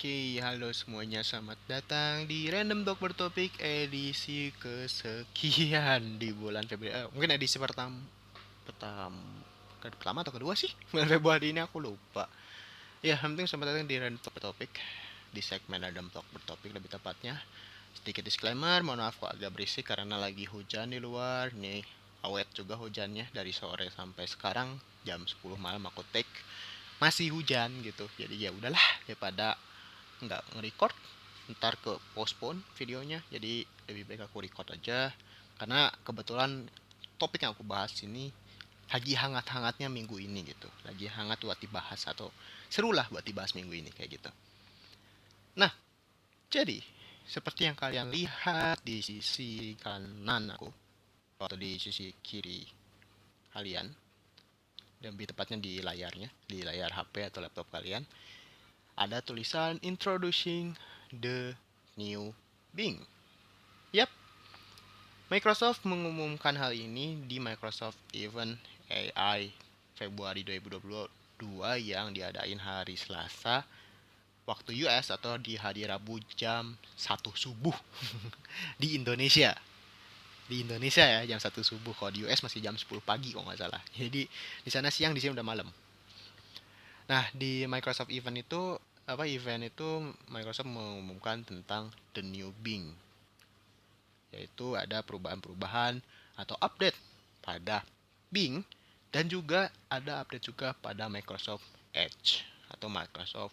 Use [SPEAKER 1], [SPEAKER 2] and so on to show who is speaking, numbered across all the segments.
[SPEAKER 1] Oke, halo semuanya, selamat datang di Random Talk Bertopik edisi kesekian di bulan Februari. Mungkin edisi pertama atau kedua sih bulan Februari ini, aku lupa. Ya, yang penting selamat datang di Random Talk Bertopik, di segmen Random Talk Bertopik lebih tepatnya. Sedikit disclaimer, mohon maaf kok agak berisik karena lagi hujan di luar. Nih, awet juga hujannya dari sore sampai sekarang jam 10 malam aku take masih hujan gitu. Jadi ya udahlah, daripada nggak nge-record ntar ke postpone videonya, jadi lebih baik aku record aja karena kebetulan topik yang aku bahas ini lagi hangat-hangatnya minggu ini gitu, lagi hangat buat dibahas atau seru lah buat dibahas minggu ini kayak gitu. Nah, jadi seperti yang kalian lihat di sisi kanan aku atau di sisi kiri kalian, dan lebih tepatnya di layar HP atau laptop kalian, ada tulisan introducing the new Bing. Yap, Microsoft mengumumkan hal ini di Microsoft Event AI Februari 2022 yang diadain hari Selasa waktu US atau di hari Rabu jam 1 subuh di Indonesia. Di Indonesia ya jam 1 subuh, kalau di US masih jam 10 pagi kalau nggak salah. Jadi di sana siang, di sini udah malam. Nah, di Microsoft event itu Microsoft mengumumkan tentang the new Bing, yaitu ada perubahan-perubahan atau update pada Bing, dan juga ada update juga pada Microsoft Edge atau Microsoft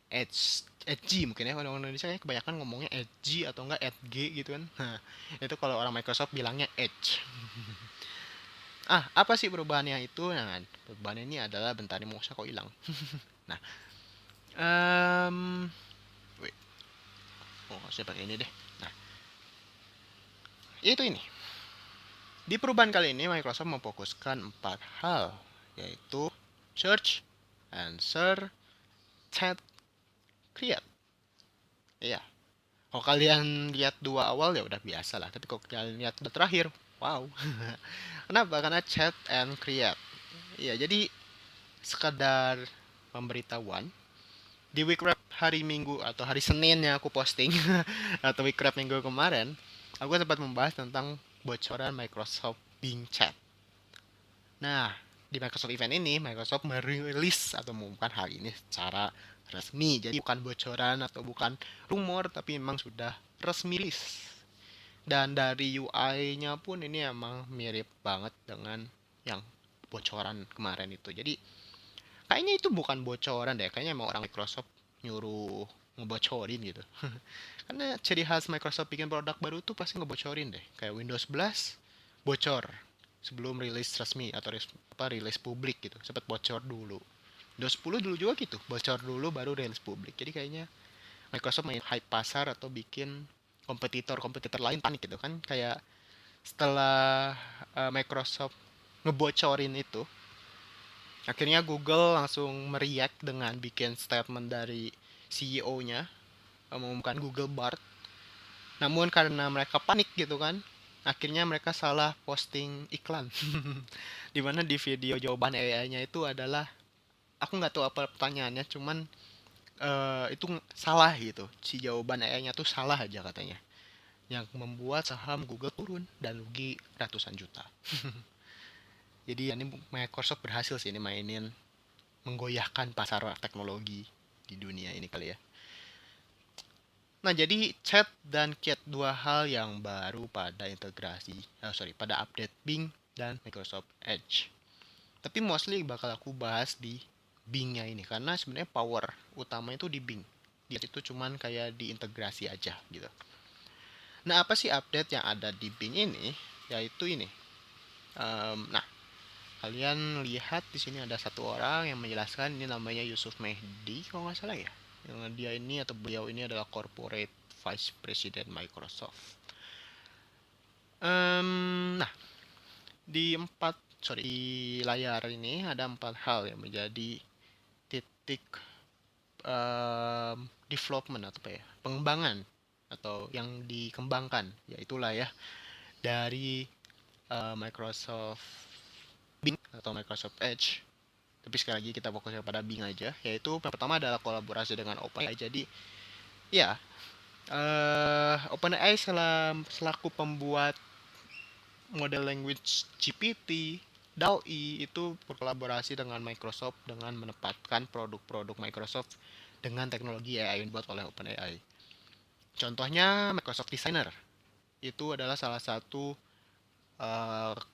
[SPEAKER 1] Edge mungkin ya, kalau orang Indonesia ya kebanyakan ngomongnya Edge atau enggak Edge gitu kan. Nah, itu kalau orang Microsoft bilangnya Edge. Apa sih perubahannya itu? Nah, perubahannya ini adalah, bentar ini mau kok hilang. Nah, um, wait, saya pakai ini deh. Nah, itu ini. Di perubahan kali ini Microsoft memfokuskan 4 hal, yaitu search, answer, chat, create. Iya. Kalau kalian lihat dua awal ya udah biasa lah, tapi kalau kalian lihat dua terakhir, wow. Kenapa? Karena chat and create. Iya, jadi sekedar pemberitahuan, di week wrap hari Minggu atau hari Senin yang aku posting atau week wrap minggu kemarin, aku sempat membahas tentang bocoran Microsoft Bing Chat. Nah, di Microsoft Event ini, Microsoft merilis atau mengumumkan hal ini secara resmi. Jadi bukan bocoran atau bukan rumor, tapi memang sudah resmi rilis. Dan dari UI-nya pun ini emang mirip banget dengan yang bocoran kemarin itu. Jadi kayaknya itu bukan bocoran deh, kayaknya emang orang Microsoft nyuruh ngebocorin gitu. Karena ciri khas Microsoft bikin produk baru tuh pasti ngebocorin deh. Kayak Windows 11 bocor sebelum rilis resmi atau rilis publik gitu. Sempat bocor dulu. Windows 10 dulu juga gitu, bocor dulu baru rilis publik. Jadi kayaknya Microsoft main hype pasar atau bikin kompetitor lain panik gitu kan. Kayak setelah Microsoft ngebocorin itu, akhirnya Google langsung meriak dengan bikin statement dari CEO-nya, mengumumkan Google Bard. Namun karena mereka panik gitu kan, akhirnya mereka salah posting iklan. Dimana di video jawaban AI-nya itu adalah, aku nggak tahu apa pertanyaannya, cuman itu salah gitu. Si jawaban AI-nya tuh salah aja katanya. Yang membuat saham Google turun dan rugi ratusan juta. Jadi ini Microsoft berhasil sih ini mainin, menggoyahkan pasar teknologi di dunia ini kali ya. Nah, jadi chat dan Cat, dua hal yang baru pada pada update Bing dan Microsoft Edge. Tapi mostly bakal aku bahas di Bing-nya ini karena sebenarnya power utama itu di Bing. Dia itu cuman kayak diintegrasi aja gitu. Nah, apa sih update yang ada di Bing ini? Yaitu ini. Nah, kalian lihat di sini ada satu orang yang menjelaskan, ini namanya Yusuf Mehdi kalau nggak salah ya. Yang dia ini atau beliau ini adalah Corporate Vice President Microsoft. Nah, di layar ini ada 4 hal yang menjadi titik development atau apa ya, pengembangan atau yang dikembangkan, yaitulah ya dari Microsoft Bing atau Microsoft Edge Tapi sekali lagi kita fokusnya pada Bing aja, yaitu yang pertama adalah kolaborasi dengan OpenAI. Jadi ya, OpenAI selaku pembuat model language GPT, DALL-E itu berkolaborasi dengan Microsoft dengan menempatkan produk-produk Microsoft dengan teknologi AI yang dibuat oleh OpenAI. Contohnya Microsoft Designer. Itu adalah salah satu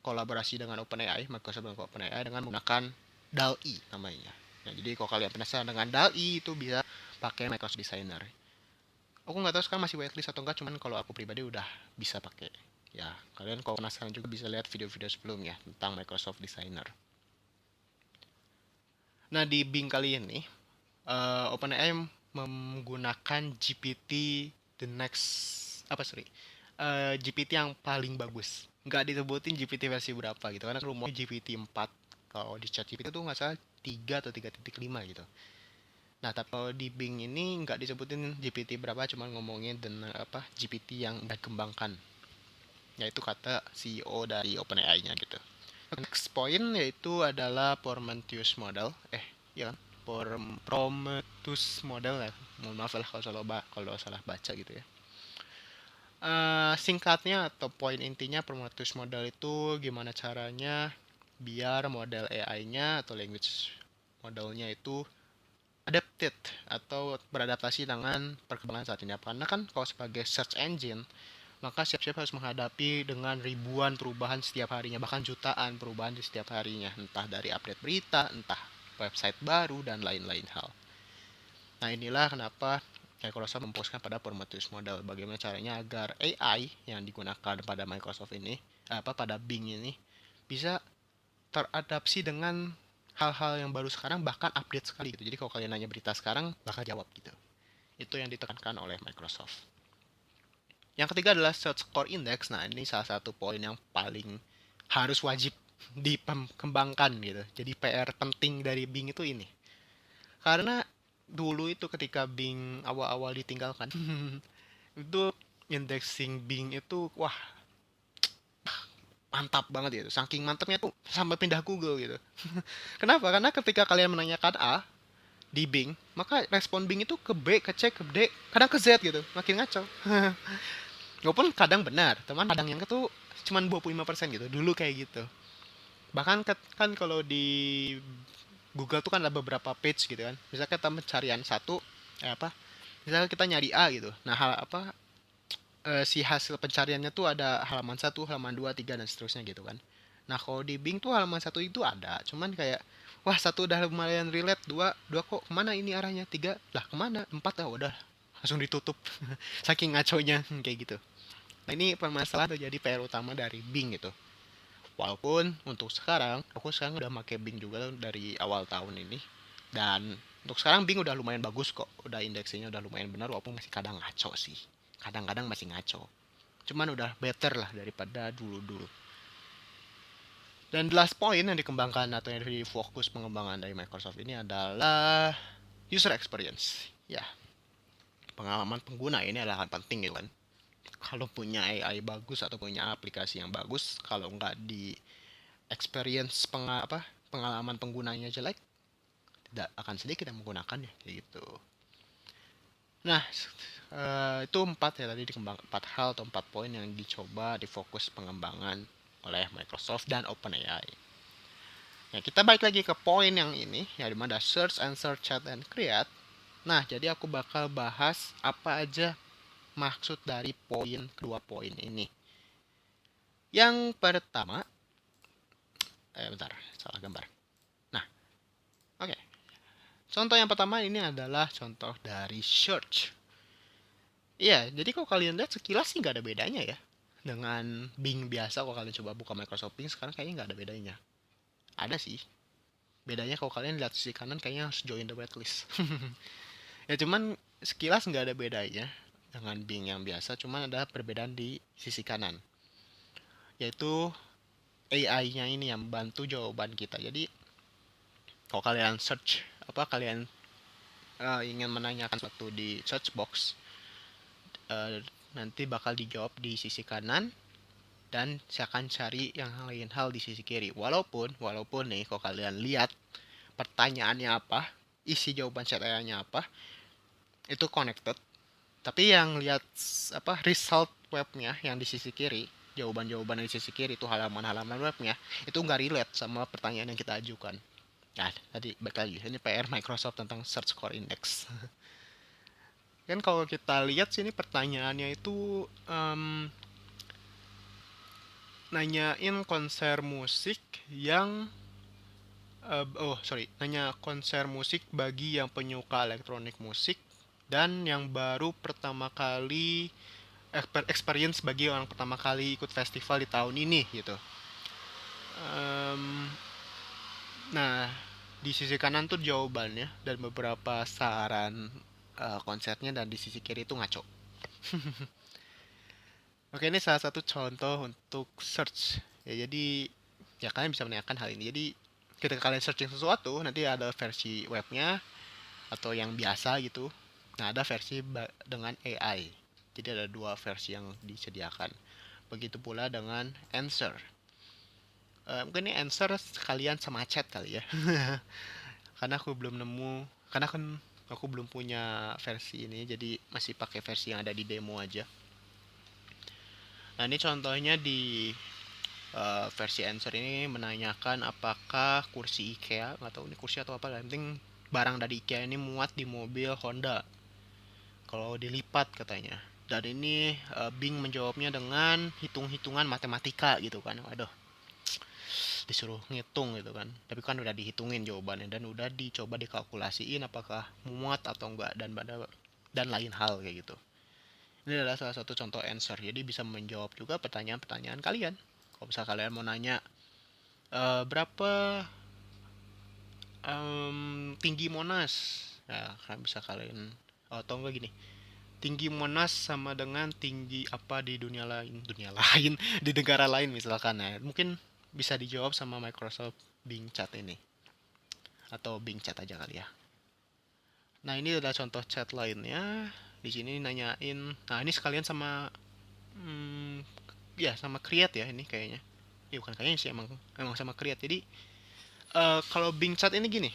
[SPEAKER 1] kolaborasi dengan OpenAI, Microsoft dengan OpenAI dengan menggunakan DALL-E namanya. Nah, jadi kalau kalian penasaran dengan DALL-E itu bisa pakai Microsoft Designer. Aku nggak tahu sekarang masih whitelist atau enggak, cuman kalau aku pribadi udah bisa pakai. Ya, kalian kalau penasaran juga bisa lihat video-video sebelumnya tentang Microsoft Designer. Nah, di Bing kali ini, OpenAI menggunakan GPT the next GPT yang paling bagus. Nggak disebutin GPT versi berapa gitu, karena rumornya GPT 4. Kalau di chat GPT itu nggak salah 3 atau 3.5 gitu. Nah, tapi kalau di Bing ini nggak disebutin GPT berapa, cuma ngomongin GPT yang dikembangkan, yaitu kata CEO dari OpenAI-nya gitu. Next point yaitu adalah Prometheus model. Ya kan? Prometheus model ya. Mohon maaf lah kalau salah baca gitu ya. Singkatnya atau poin intinya Prometheus model itu gimana caranya biar model AI-nya atau language modelnya itu adapted atau beradaptasi dengan perkembangan saat ini. Karena kan kalau sebagai search engine, maka siap-siap harus menghadapi dengan ribuan perubahan setiap harinya, bahkan jutaan perubahan di setiap harinya, entah dari update berita, entah website baru, dan lain-lain hal. Nah, inilah kenapa Microsoft memfokuskan pada Prometheus model. Bagaimana caranya agar AI yang digunakan pada Microsoft ini, pada Bing ini, bisa teradaptasi dengan hal-hal yang baru sekarang, bahkan update sekali gitu. Jadi kalau kalian nanya berita sekarang, bakal jawab gitu. Itu yang ditekankan oleh Microsoft. Yang ketiga adalah Search Core Index. Nah, ini salah satu poin yang paling harus wajib dikembangkan gitu. Jadi PR penting dari Bing itu ini. Karena dulu itu ketika Bing awal-awal ditinggalkan, itu indexing Bing itu wah mantap banget gitu. Saking mantapnya tuh sampai pindah Google gitu. Kenapa? Karena ketika kalian menanyakan A di Bing, maka respon Bing itu ke B, ke C, ke D, kadang ke Z gitu. Makin ngaco. Walaupun kadang benar, teman kadang yang itu cuma 25% gitu. Dulu kayak gitu. Bahkan kan kalau di Google tuh kan ada beberapa page gitu kan. Misalnya kita pencarian satu, misalnya kita nyari A gitu. Nah, si hasil pencariannya tuh ada halaman satu, halaman 2, 3 dan seterusnya gitu kan. Nah, kalau di Bing tuh halaman satu itu ada, cuman kayak wah satu udah lumayan relate, dua kok kemana ini arahnya, tiga lah kemana, empat lah udah langsung ditutup. Saking ngaconya kayak gitu. Nah, ini permasalahan terjadi PR utama dari Bing gitu. Walaupun untuk sekarang, aku sekarang udah pakai Bing juga dari awal tahun ini. Dan untuk sekarang Bing udah lumayan bagus kok. Udah indeksinya udah lumayan benar walaupun masih kadang ngaco sih. Kadang-kadang masih ngaco. Cuman udah better lah daripada dulu-dulu. Dan the last point yang dikembangkan atau yang jadi fokus pengembangan dari Microsoft ini adalah user experience. Ya, pengalaman pengguna ini adalah hal penting gitu kan. Kalau punya AI bagus atau punya aplikasi yang bagus, kalau nggak di experience pengalaman penggunanya jelek, tidak akan sedikit yang menggunakannya kayak gitu. Nah, itu empat hal atau 4 poin yang dicoba difokus pengembangan oleh Microsoft dan OpenAI. Nah, kita balik lagi ke poin yang ini, ya dimana search, answer, chat, and create. Nah, jadi aku bakal bahas apa aja maksud dari kedua poin ini. Yang pertama, bentar, salah gambar. Nah, oke. Okay. Contoh yang pertama ini adalah contoh dari search. Iya, jadi kalau kalian lihat sekilas sih nggak ada bedanya ya. Dengan Bing biasa, kalau kalian coba buka Microsoft Bing sekarang kayaknya nggak ada bedanya. Ada sih. Bedanya kalau kalian lihat sisi kanan kayaknya harus join the waitlist. Ya cuman sekilas nggak ada bedanya dengan Bing yang biasa, cuman ada perbedaan di sisi kanan. Yaitu AI-nya ini yang membantu jawaban kita. Jadi kalau kalian search, kalian ingin menanyakan sesuatu di search box, nanti bakal dijawab di sisi kanan dan saya akan cari yang lain hal di sisi kiri. Walaupun nih kalau kalian lihat pertanyaannya apa, isi jawaban chat AI-nya apa, itu connected. Tapi yang lihat result webnya yang di sisi kiri, jawaban-jawaban di sisi kiri itu halaman-halaman webnya, itu nggak relate sama pertanyaan yang kita ajukan. Nah, tadi balik lagi, ini PR Microsoft tentang Search Core Index. Kan kalau kita lihat sini pertanyaannya itu nanyain konser musik yang nanya konser musik bagi yang penyuka elektronik musik dan yang baru pertama kali experience bagi orang pertama kali ikut festival di tahun ini gitu. Em, nah, di sisi kanan tuh jawabannya dan beberapa saran konsepnya, dan di sisi kiri itu ngaco. Oke, ini salah satu contoh untuk search. Ya, jadi ya kalian bisa menanyakan hal ini. Jadi ketika kalian searching sesuatu, nanti ada versi webnya atau yang biasa gitu. Nah, ada versi dengan AI. Jadi ada dua versi yang disediakan. Begitu pula dengan answer. Mungkin ini answer sekalian sama chat kali ya. Karena aku belum nemu, karena kan aku belum punya versi ini, jadi masih pakai versi yang ada di demo aja. Nah, ini contohnya di versi answer ini menanyakan apakah kursi IKEA, nggak tahu ini kursi atau apa, yang penting barang dari IKEA ini muat di mobil Honda kalau dilipat katanya. Dan ini Bing menjawabnya dengan hitung-hitungan matematika gitu kan. Waduh, disuruh ngitung gitu kan, tapi kan udah dihitungin jawabannya dan udah dicoba dikalkulasiin apakah muat atau enggak, dan lain hal kayak gitu. Ini adalah salah satu contoh answer, jadi bisa menjawab juga pertanyaan-pertanyaan kalian. Kalau misalnya kalian mau nanya berapa tinggi Monas, ya kan bisa kalian atau enggak gini, tinggi Monas sama dengan tinggi apa di dunia lain di negara lain misalkan, ya mungkin bisa dijawab sama Microsoft Bing Chat ini, atau Bing Chat aja kali ya. Nah, ini adalah contoh chat lainnya. Di sini nanyain, nah ini sekalian sama ya sama create ya ini kayaknya. Ya bukan kayaknya sih, emang sama create. Jadi kalau Bing Chat ini gini,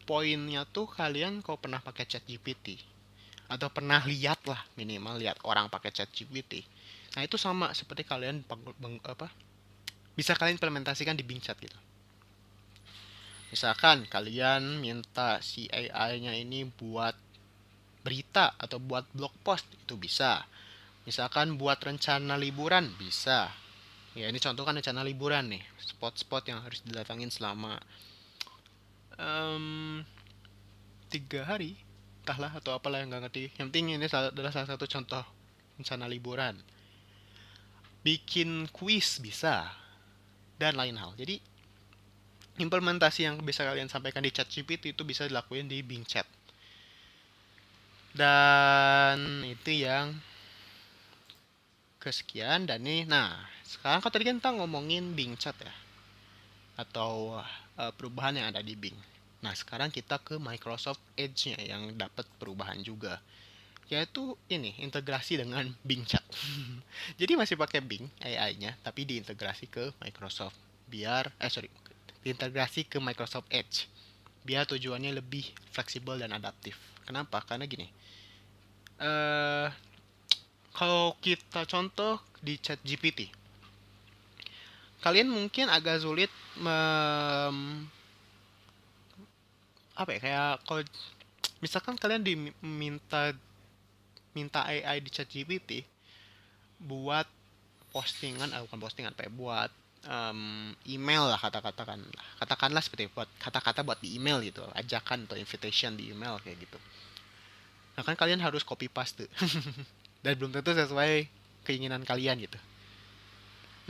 [SPEAKER 1] poinnya tuh kalian kalau pernah pakai Chat GPT atau pernah lihat lah, minimal lihat orang pakai Chat GPT. Nah, itu sama seperti kalian bisa kalian implementasikan di Bing Chat gitu. Misalkan kalian minta si AI-nya ini buat berita atau buat blog post, itu bisa. Misalkan buat rencana liburan, bisa. Ya, ini contoh kan rencana liburan nih, spot-spot yang harus didatangin selama um, 3 hari, entahlah atau apalah yang nggak ngerti. Yang penting ini adalah salah satu contoh rencana liburan. Bikin kuis bisa, dan lain hal. Jadi implementasi yang bisa kalian sampaikan di ChatGPT itu bisa dilakuin di Bing Chat. Dan itu yang kesekian, dan nih, nah sekarang kan tadi kita ngomongin Bing Chat ya, atau perubahan yang ada di Bing. Nah, sekarang kita ke Microsoft Edge-nya yang dapat perubahan juga, yaitu ini integrasi dengan Bing Chat. Jadi masih pakai Bing AI-nya, tapi diintegrasi ke Microsoft biar diintegrasi ke Microsoft Edge biar tujuannya lebih fleksibel dan adaptif. Kenapa? Karena gini, eh kalau kita contoh di Chat GPT, kalian mungkin agak sulit apa ya, kayak kalau misalkan kalian diminta minta AI di Chat GPT buat postingan, bukan postingan, apa ya, buat email lah, katakanlah seperti buat kata-kata buat di email gitu, ajakan atau invitation di email kayak gitu. Nah, kan kalian harus copy paste dan belum tentu sesuai keinginan kalian gitu.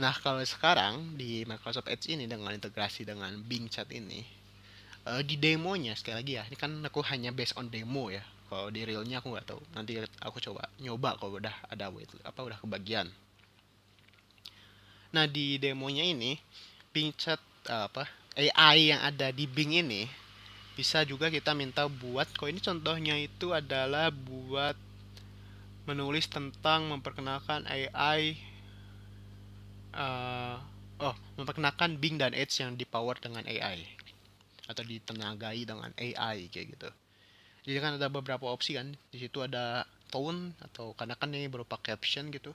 [SPEAKER 1] Nah, kalau sekarang di Microsoft Edge ini dengan integrasi dengan Bing Chat ini, di demonya sekali lagi ya, ini kan aku hanya based on demo ya. Kalau di realnya aku nggak tahu. Nanti aku coba nyoba kalau udah ada udah kebagian. Nah, di demonya ini Bing Chat AI yang ada di Bing ini bisa juga kita minta buat, kalau ini contohnya itu adalah buat menulis tentang memperkenalkan AI, memperkenalkan Bing dan Edge yang dipower dengan AI. atau ditenagai dengan AI kayak gitu. Jadi kan ada beberapa opsi kan. Di situ ada tone atau karena kan ini berupa caption gitu.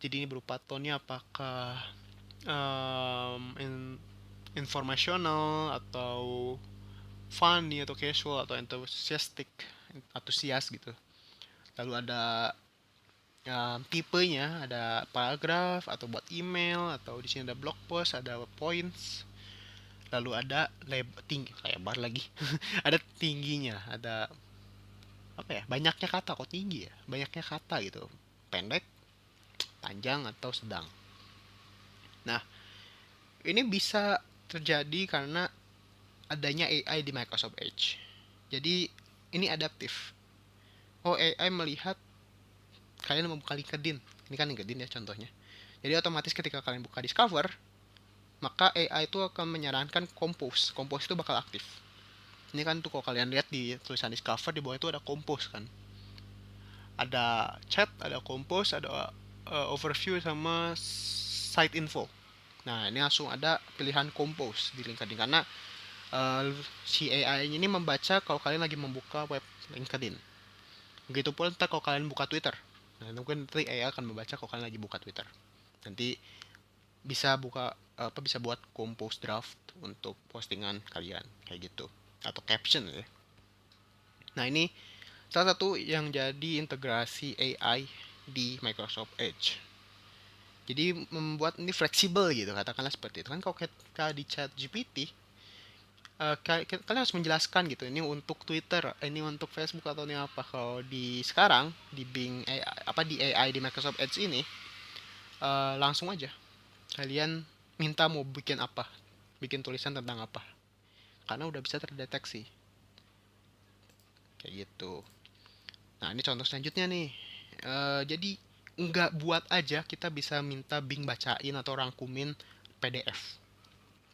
[SPEAKER 1] Jadi ini berupa tone-nya apakah informasional atau funny atau casual atau enthusiastic, antusias gitu. Lalu ada tipenya, ada paragraf atau buat email, atau di sini ada blog post, ada points. Lalu ada tinggi, lebar lagi. Ada tingginya, ada apa ya? Banyaknya kata, kok tinggi ya? Banyaknya kata gitu. Pendek, panjang atau sedang. Nah, ini bisa terjadi karena adanya AI di Microsoft Edge. Jadi ini adaptif. Oh, AI melihat kalian membuka LinkedIn. Ini kan LinkedIn ya contohnya. Jadi otomatis ketika kalian buka Discover, maka AI itu akan menyarankan Compose. Compose itu bakal aktif. Ini kan tuh kalau kalian lihat di tulisan Discover di bawah itu ada Compose kan. Ada chat, ada Compose, ada overview sama site info. Nah, ini langsung ada pilihan Compose di LinkedIn karena si AI ini membaca kalau kalian lagi membuka web LinkedIn. Begitupun ntar kalau kalian buka Twitter. Nah, mungkin nanti AI akan membaca kalau kalian lagi buka Twitter. Nanti bisa buka bisa buat compose draft untuk postingan kalian kayak gitu atau caption ya. Nah, ini salah satu yang jadi integrasi AI di Microsoft Edge. Jadi membuat ini fleksibel gitu, katakanlah seperti itu kan. Kalau kita di chat GPT, kalian harus menjelaskan gitu, ini untuk Twitter, ini untuk Facebook atau ini apa. Kalau di sekarang di Bing AI, di AI di Microsoft Edge ini langsung aja kalian minta mau bikin apa, bikin tulisan tentang apa, karena udah bisa terdeteksi kayak gitu. Nah, ini contoh selanjutnya nih. Jadi nggak buat aja, kita bisa minta Bing bacain atau rangkumin PDF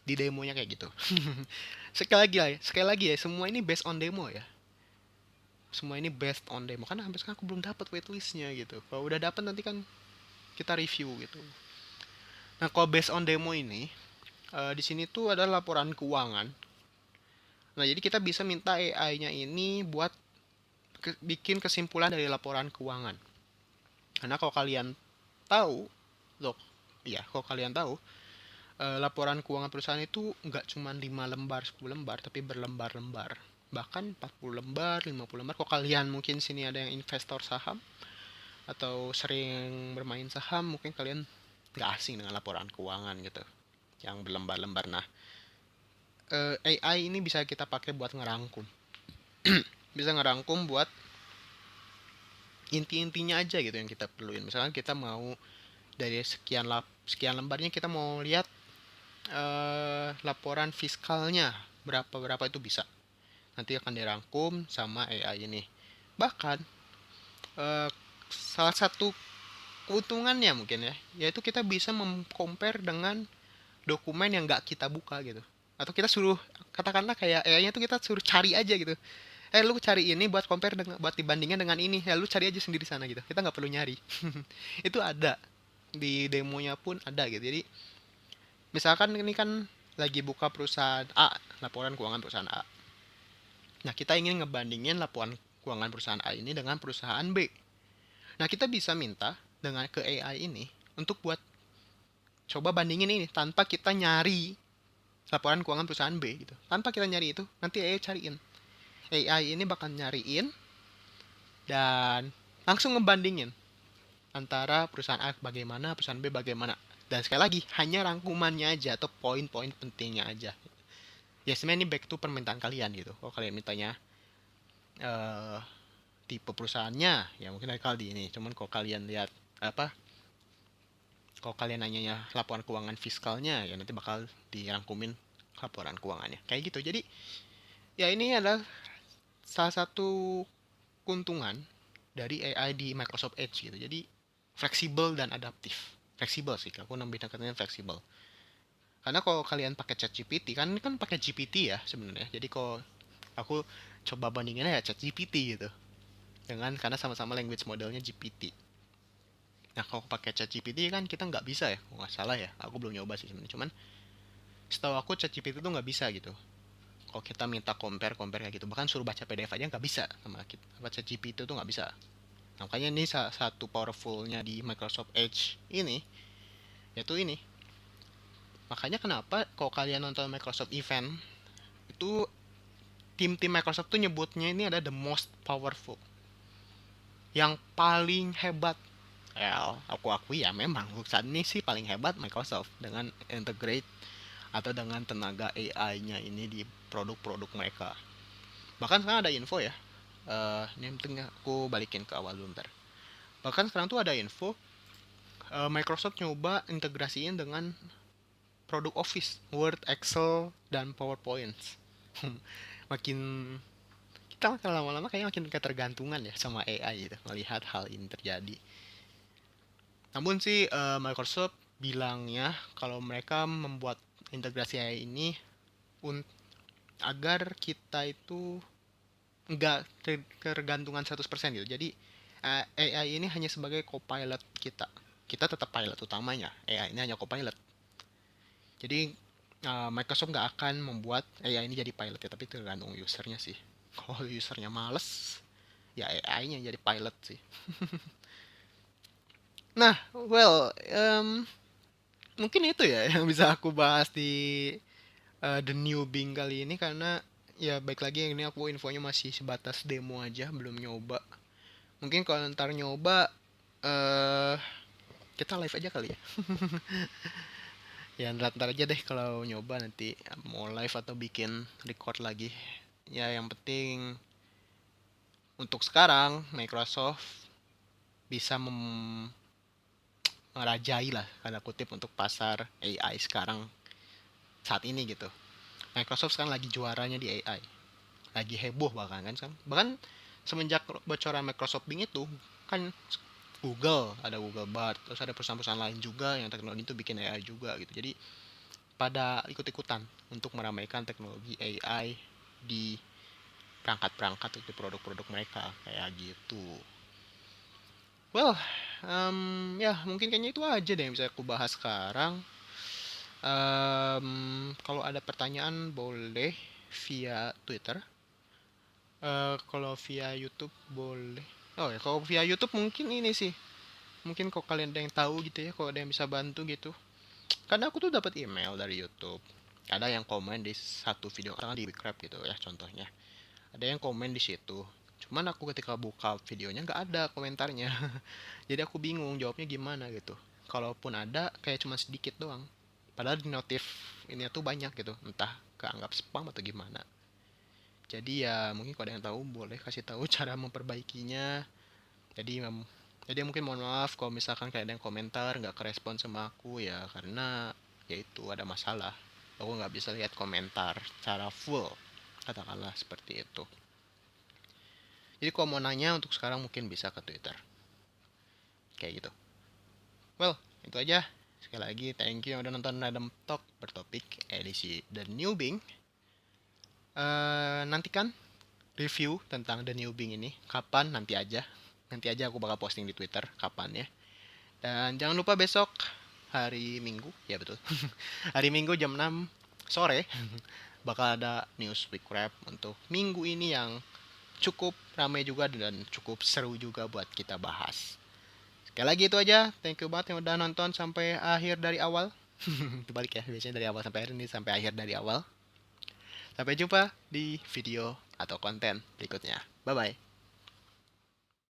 [SPEAKER 1] di demonya kayak gitu. Sekali lagi ya, semua ini based on demo ya. Semua ini based on demo karena sampai sekarang aku belum dapat waitlistnya gitu. Kalau udah dapat nanti kan kita review gitu. Nah, kalau based on demo ini, di sini tuh ada laporan keuangan. Nah, jadi kita bisa minta AI-nya ini buat bikin kesimpulan dari laporan keuangan. Karena kalau kalian tahu, loh, iya, kalau kalian tahu, laporan keuangan perusahaan itu nggak cuma 5 lembar, 10 lembar, tapi berlembar-lembar. Bahkan 40 lembar, 50 lembar. Kalau kalian mungkin sini ada yang investor saham, atau sering bermain saham, mungkin kalian nggak asing dengan laporan keuangan gitu, yang berlembar-lembar. Nah, AI ini bisa kita pakai buat ngerangkum. Bisa ngerangkum buat inti-intinya aja gitu yang kita perluin. Misalkan kita mau dari sekian lembarnya kita mau lihat laporan fiskalnya berapa itu bisa. Nanti akan dirangkum sama AI ini. Bahkan salah satu keuntungannya mungkin ya, yaitu kita bisa compare dengan dokumen yang nggak kita buka gitu. Atau kita suruh, katakanlah kayak AI-nya tuh kita suruh cari aja gitu. Lu cari ini buat compare dengan, buat dibandingkan dengan ini, ya lu cari aja sendiri sana gitu, kita nggak perlu nyari. Itu ada di demonya pun ada gitu. Jadi misalkan ini kan lagi buka perusahaan A, laporan keuangan perusahaan A. Nah, kita ingin ngebandingin laporan keuangan perusahaan A ini dengan perusahaan B. Nah, kita bisa minta dengan ke AI ini untuk buat coba bandingin ini tanpa kita nyari laporan keuangan perusahaan B gitu. Tanpa kita nyari itu, nanti AI cariin. AI ini bakal nyariin dan langsung ngebandingin antara perusahaan A bagaimana, perusahaan B bagaimana. Dan sekali lagi, hanya rangkumannya aja atau poin-poin pentingnya aja. Ya sebenarnya ini back to permintaan kalian gitu. Kalau kalian mintanya tipe perusahaannya, ya mungkin dari Kaldi ini. Cuman kalau kalian lihat kalau kalian nanyanya laporan keuangan fiskalnya, ya nanti bakal dirangkumin laporan keuangannya. Kayak gitu. Jadi ya ini adalah salah satu keuntungan dari AI di Microsoft Edge gitu. Jadi fleksibel dan adaptif. Fleksibel sih, aku nambahin katanya fleksibel. Karena kalau kalian pakai ChatGPT, kan ini kan pakai GPT ya sebenarnya. Jadi kalau aku coba bandinginnya ya ChatGPT gitu. Karena sama-sama language modelnya GPT. Nah, kalau pakai ChatGPT kan kita nggak bisa ya, kalau nggak salah ya. Aku belum nyoba sih sebenarnya. Cuman setahu aku ChatGPT itu nggak bisa gitu. Kalau kita minta compare kayak gitu, bahkan suruh baca PDF aja nggak bisa sama kita, baca GPT itu nggak bisa. Nah, makanya ini salah satu powerfulnya di Microsoft Edge ini, yaitu ini. Makanya kenapa kalau kalian nonton Microsoft Event, itu tim-tim Microsoft tuh nyebutnya ini ada the most powerful, yang paling hebat. Ya, aku akui ya memang saat ini sih paling hebat Microsoft dengan integrate atau dengan tenaga AI-nya ini di produk-produk mereka. Bahkan sekarang ada info ya, ini penting aku balikin ke awal dulu bentar. Bahkan sekarang tuh ada info, Microsoft nyoba integrasiin dengan produk Office, Word, Excel, dan PowerPoint. Makin kita makin lama-lama kayaknya makin ketergantungan ya sama AI gitu, melihat hal ini terjadi. Namun sih Microsoft bilangnya kalau mereka membuat integrasi AI ini agar kita itu nggak tergantungan 100% gitu. Jadi AI ini hanya sebagai copilot kita. Kita tetap pilot utamanya. AI ini hanya copilot. Jadi Microsoft nggak akan membuat AI ini jadi pilot ya, tapi tergantung usernya sih. Kalau usernya males, ya AI-nya jadi pilot sih. Nah, well, mungkin itu ya yang bisa aku bahas di The New Bing kali ini, karena ya baik lagi ini aku infonya masih sebatas demo aja, belum nyoba. Mungkin kalau ntar nyoba eh kita live aja kali ya. Ya ntar aja deh kalau nyoba nanti mau live atau bikin record lagi. Ya yang penting untuk sekarang Microsoft bisa merajai lah tanda kutip untuk pasar AI sekarang saat ini gitu. Microsoft sekarang lagi juaranya di AI. Lagi heboh bahkan kan. Bahkan semenjak bocoran Microsoft Bing itu kan Google, ada Google Bard, terus ada perusahaan-perusahaan lain juga yang teknologi itu bikin AI juga gitu. Jadi pada ikut-ikutan untuk meramaikan teknologi AI di perangkat-perangkat itu produk-produk mereka kayak gitu. Well, ya mungkin kayaknya itu aja deh yang bisa aku bahas sekarang. Kalau ada pertanyaan boleh via Twitter. Kalau via YouTube boleh. Oh ya, kalau via YouTube mungkin ini sih. Mungkin kok kalian ada yang tahu gitu ya, kalau ada yang bisa bantu gitu. Karena aku tuh dapat email dari YouTube. Ada yang komen di satu video, katakan di Wicrap gitu ya contohnya. Ada yang komen di situ. Cuman aku ketika buka videonya nggak ada komentarnya. Jadi aku bingung jawabnya gimana gitu. Kalaupun ada, kayak cuma sedikit doang. Padahal di notif ini tuh banyak gitu. Entah keanggap spam atau gimana. Jadi ya mungkin kalau ada yang tahu boleh kasih tahu cara memperbaikinya. Jadi jadi mungkin mohon maaf kalau misalkan kayak ada yang komentar nggak kerespon sama aku ya, karena ya itu ada masalah. Aku nggak bisa lihat komentar secara full, katakanlah seperti itu. Jadi kalau mau nanya untuk sekarang mungkin bisa ke Twitter. Kayak gitu. Well, itu aja. Sekali lagi thank you yang udah nonton Random Talk bertopik edisi The New Bing. Nantikan review tentang The New Bing ini. Kapan? Nanti aja. Nanti aja aku bakal posting di Twitter kapan ya. Dan jangan lupa besok hari Minggu, ya betul. Hari Minggu jam 6 sore bakal ada news week wrap untuk minggu ini yang cukup ramai juga dan cukup seru juga buat kita bahas. Sekali lagi itu aja. Thank you banget yang udah nonton sampai akhir dari awal. Kebalik ya, biasanya dari awal sampai akhir, ini sampai akhir dari awal. Sampai jumpa di video atau konten berikutnya. Bye bye.